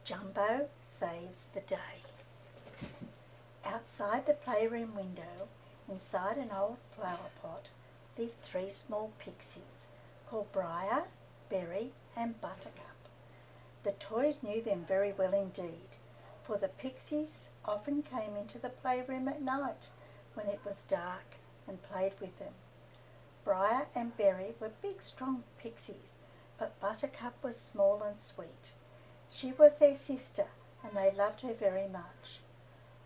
Jumbo saves the day. Outside the playroom window, inside an old flower pot, lived 3 small pixies called Briar, Berry and Buttercup. The toys knew them very well indeed, for the pixies often came into the playroom at night when it was dark and played with them. Briar and Berry were big, strong pixies, but Buttercup was small and sweet. She was their sister, and they loved her very much.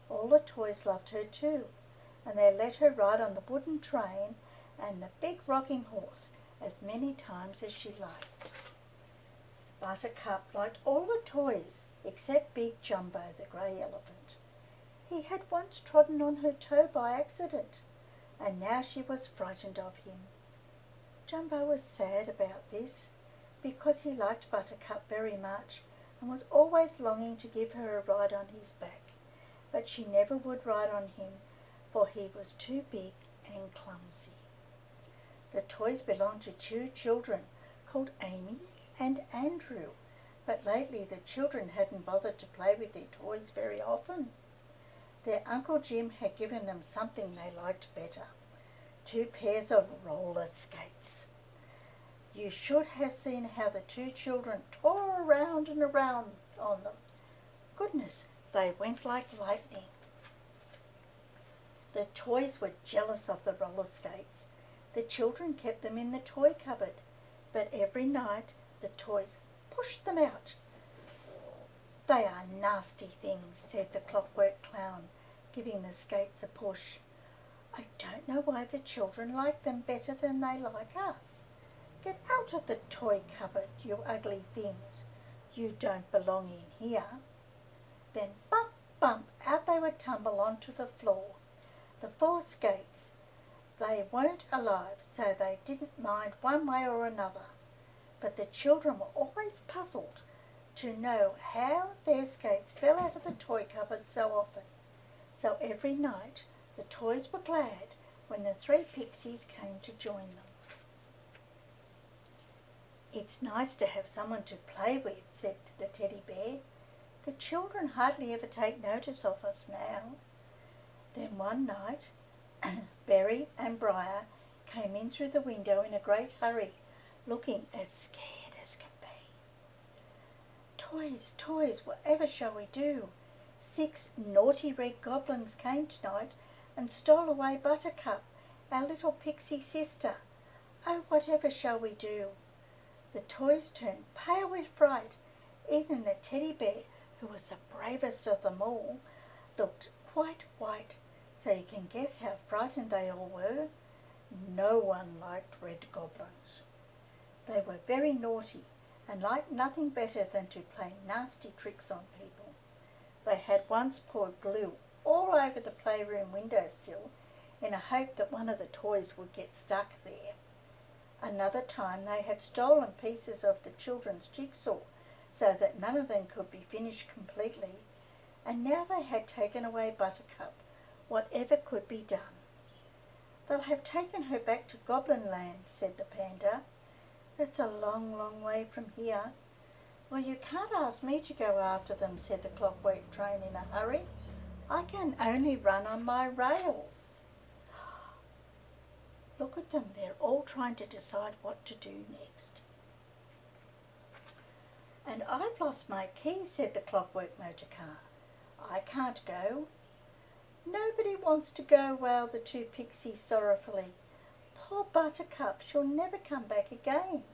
All the toys loved her too, and they let her ride on the wooden train and the big rocking horse as many times as she liked. Buttercup liked all the toys except Big Jumbo, the grey elephant. He had once trodden on her toe by accident, and now she was frightened of him. Jumbo was sad about this, because he liked Buttercup very much and was always longing to give her a ride on his back, but she never would ride on him, for he was too big and clumsy. The toys belonged to 2 children called Amy and Andrew, but lately the children hadn't bothered to play with their toys very often. Their Uncle Jim had given them something they liked better, 2 pairs of roller skates. You should have seen how the 2 children tore around and around on them. Goodness, they went like lightning. The toys were jealous of the roller skates. The children kept them in the toy cupboard, but every night the toys pushed them out. "They are nasty things," said the Clockwork Clown, giving the skates a push. "I don't know why the children like them better than they like us. Get out of the toy cupboard, you ugly things. You don't belong in here." Then bump, bump, out they would tumble onto the floor. The 4 skates. They weren't alive, so they didn't mind one way or another. But the children were always puzzled to know how their skates fell out of the toy cupboard so often. So every night the toys were glad when the 3 pixies came to join them. "It's nice to have someone to play with," said the teddy bear. "The children hardly ever take notice of us now." Then one night Berry and Briar came in through the window in a great hurry, looking as scared as can be. "Toys, toys, whatever shall we do? 6 naughty red goblins came tonight and stole away Buttercup, our little pixie sister. Oh, whatever shall we do?" The toys turned pale with fright. Even the teddy bear, who was the bravest of them all, looked quite white, so you can guess how frightened they all were. No one liked red goblins. They were very naughty and liked nothing better than to play nasty tricks on people. They had once poured glue all over the playroom windowsill in a hope that one of the toys would get stuck there. Another time they had stolen pieces of the children's jigsaw so that none of them could be finished completely, and now they had taken away Buttercup, whatever could be done. "They'll have taken her back to Goblin Land," said the panda. "It's a long, long way from here." "Well, you can't ask me to go after them," said the Clockwork Train in a hurry. "I can only run on my rails." Look at them, they're all trying to decide what to do next. "And I've lost my key," said the Clockwork Motor Car. "I can't go." "Nobody wants to go," wailed the 2 pixies sorrowfully. "Poor Buttercup, she'll never come back again."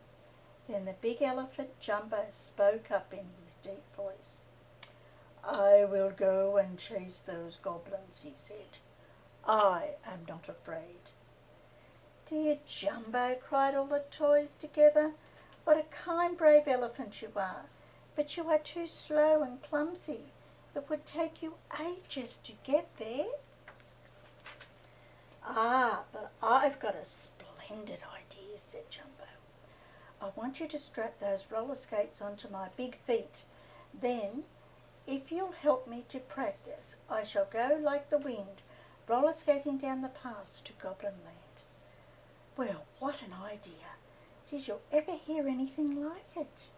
Then the big elephant Jumbo spoke up in his deep voice. "I will go and chase those goblins," he said. "I am not afraid." "Dear Jumbo," cried all the toys together, "what a kind, brave elephant you are, but you are too slow and clumsy. It would take you ages to get there." "Ah, but I've got a splendid idea," said Jumbo. "I want you to strap those roller skates onto my big feet. Then, if you'll help me to practice, I shall go like the wind, roller skating down the paths to Goblin Land." "Well, what an idea! Did you ever hear anything like it?"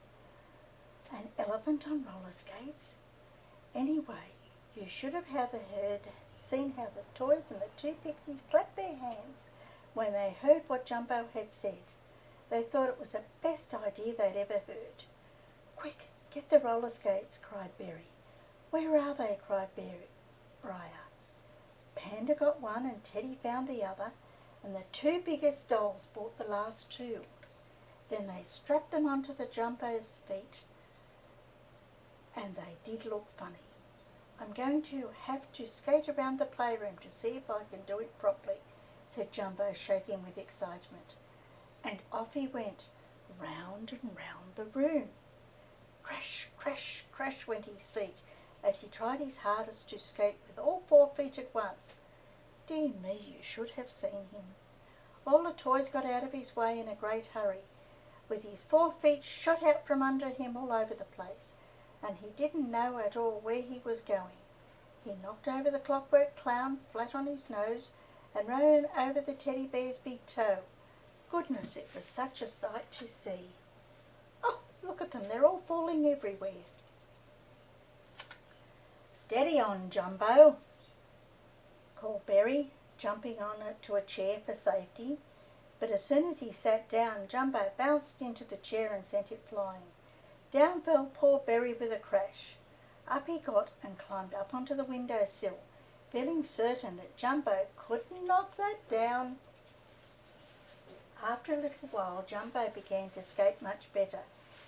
An elephant on roller skates? Anyway, you should have seen how the toys and the two pixies clapped their hands when they heard what Jumbo had said. They thought it was the best idea they'd ever heard. "Quick, get the roller skates," cried Berry. "Where are they?" cried Briar. Panda got one and Teddy found the other, and the two biggest dolls bought the last two. Then they strapped them onto the Jumbo's feet, and they did look funny. "I'm going to have to skate around the playroom to see if I can do it properly," said Jumbo, shaking with excitement. And off he went, round and round the room. Crash, crash, crash went his feet as he tried his hardest to skate with all 4 feet at once. Dear me, you should have seen him. All the toys got out of his way in a great hurry, with his 4 feet shot out from under him all over the place, and he didn't know at all where he was going. He knocked over the clockwork clown flat on his nose and ran over the teddy bear's big toe. Goodness, it was such a sight to see. Oh, look at them, they're all falling everywhere. "Steady on, Jumbo," called Berry, jumping on it to a chair for safety. But as soon as he sat down, Jumbo bounced into the chair and sent it flying. Down fell poor Berry with a crash. Up he got and climbed up onto the window sill, feeling certain that Jumbo couldn't knock that down. After a little while, Jumbo began to skate much better.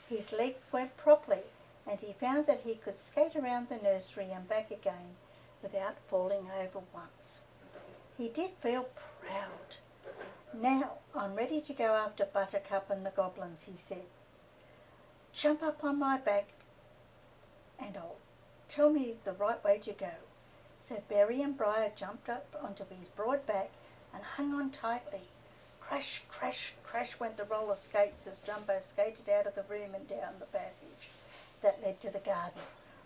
His leg went properly, and he found that he could skate around the nursery and back again without falling over once. He did feel proud. "Now I'm ready to go after Buttercup and the goblins," he said. "Jump up on my back and tell me the right way to go." So Berry and Briar jumped up onto his broad back and hung on tightly. Crash, crash, crash went the roller skates as Jumbo skated out of the room and down the passage that led to the garden.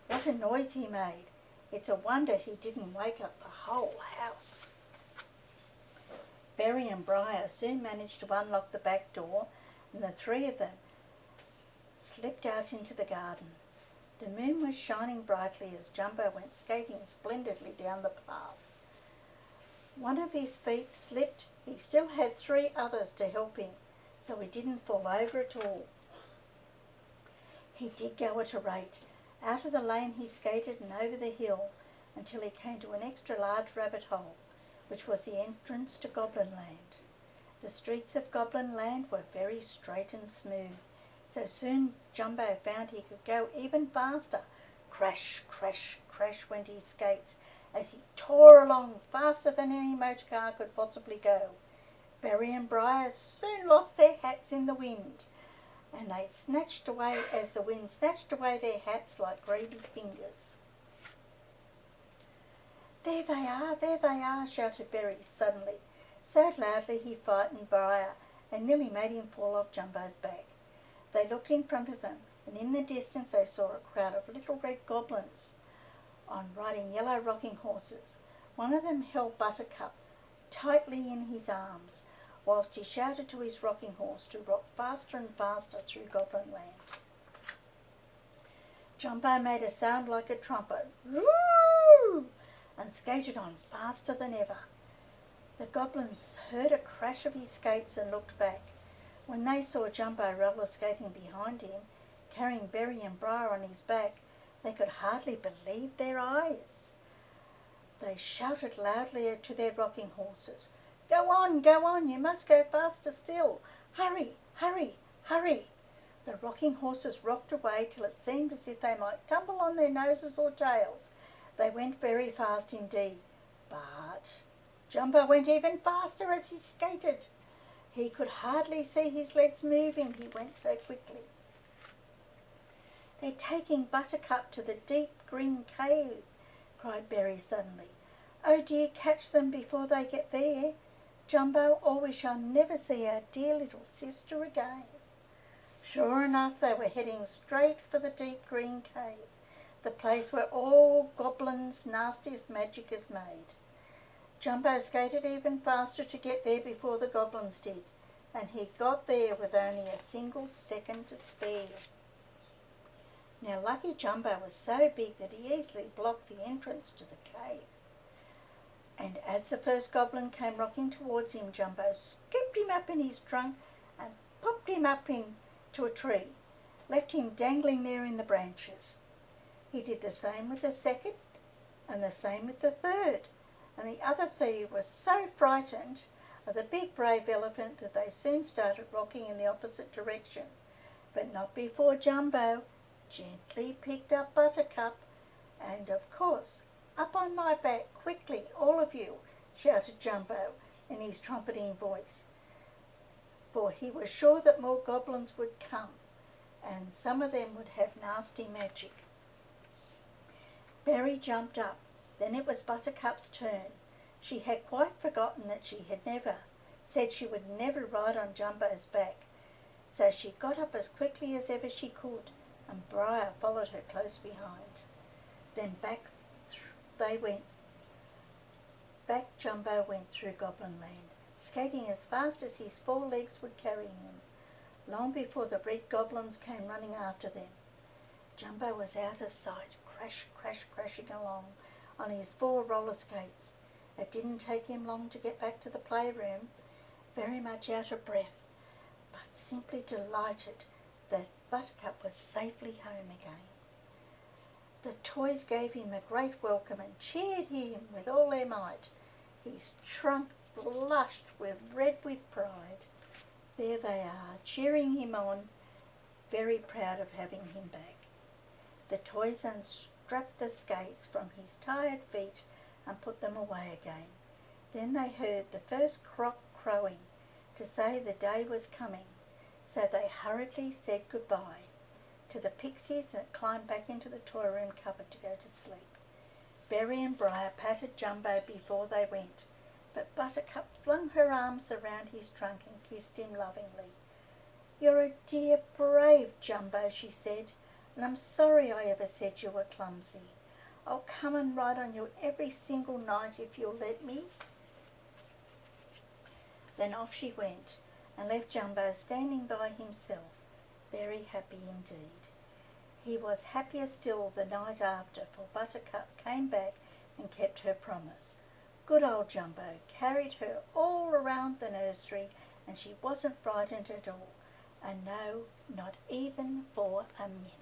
What a noise he made! It's a wonder he didn't wake up the whole house. Berry and Briar soon managed to unlock the back door, and the 3 of them slipped out into the garden. The moon was shining brightly as Jumbo went skating splendidly down the path. One of his feet slipped. He still had 3 others to help him, so he didn't fall over at all. He did go at a rate. Out of the lane he skated and over the hill until he came to an extra large rabbit hole, which was the entrance to Goblin Land. The streets of Goblin Land were very straight and smooth, so soon Jumbo found he could go even faster. Crash, crash, crash went his skates as he tore along faster than any motor car could possibly go. Berry and Briar soon lost their hats in the wind, and they snatched away as the wind snatched away their hats like greedy fingers. There they are," shouted Berry suddenly, so loudly he frightened Briar and nearly made him fall off Jumbo's back. They looked in front of them, and in the distance they saw a crowd of little red goblins riding yellow rocking horses. One of them held Buttercup tightly in his arms, whilst he shouted to his rocking horse to rock faster and faster through Goblin Land. Jumbo made a sound like a trumpet, "Woo!" and skated on faster than ever. The goblins heard a crash of his skates and looked back. When they saw Jumbo roller skating behind him, carrying Berry and Briar on his back, they could hardly believe their eyes. They shouted loudly to their rocking horses, go on, you must go faster still. Hurry, hurry, hurry." The rocking horses rocked away till it seemed as if they might tumble on their noses or tails. They went very fast indeed, but Jumbo went even faster as he skated. He could hardly see his legs moving, he went so quickly. "They're taking Buttercup to the deep green cave," cried Berry suddenly. "Oh dear, catch them before they get there, Jumbo, or we shall never see our dear little sister again." Sure enough, they were heading straight for the deep green cave, the place where all goblins' nastiest magic is made. Jumbo skated even faster to get there before the goblins did, and he got there with only a single second to spare. Now Lucky Jumbo was so big that he easily blocked the entrance to the cave. And as the first goblin came rocking towards him, Jumbo scooped him up in his trunk and popped him up into a tree, left him dangling there in the branches. He did the same with the second and the same with the third, and the other three were so frightened of the big brave elephant that they soon started rocking in the opposite direction, but not before Jumbo gently picked up Buttercup, and of course, "Up on my back, quickly, all of you," shouted Jumbo in his trumpeting voice, for he was sure that more goblins would come, and some of them would have nasty magic. Berry jumped up. Then it was Buttercup's turn. She had quite forgotten that she had said she would never ride on Jumbo's back, so she got up as quickly as ever she could, and Briar followed her close behind. Then back Jumbo went through Goblin Land, skating as fast as his 4 legs would carry him, long before the red goblins came running after them. Jumbo was out of sight, crashing along on his 4 roller skates. It didn't take him long to get back to the playroom, very much out of breath, but simply delighted that Buttercup was safely home again. The toys gave him a great welcome and cheered him with all their might. His trunk blushed red with pride. There they are, cheering him on, very proud of having him back. The toys unstruck the skates from his tired feet and put them away again. Then they heard the first cock crowing to say the day was coming, so they hurriedly said goodbye to the pixies and climbed back into the toy room cupboard to go to sleep. Berry and Briar patted Jumbo before they went, but Buttercup flung her arms around his trunk and kissed him lovingly. "You're a dear, brave Jumbo," she said, "and I'm sorry I ever said you were clumsy. I'll come and ride on you every single night if you'll let me." Then off she went and left Jumbo standing by himself, very happy indeed. He was happier still the night after, for Buttercup came back and kept her promise. Good old Jumbo carried her all around the nursery, and she wasn't frightened at all, and no, not even for a minute.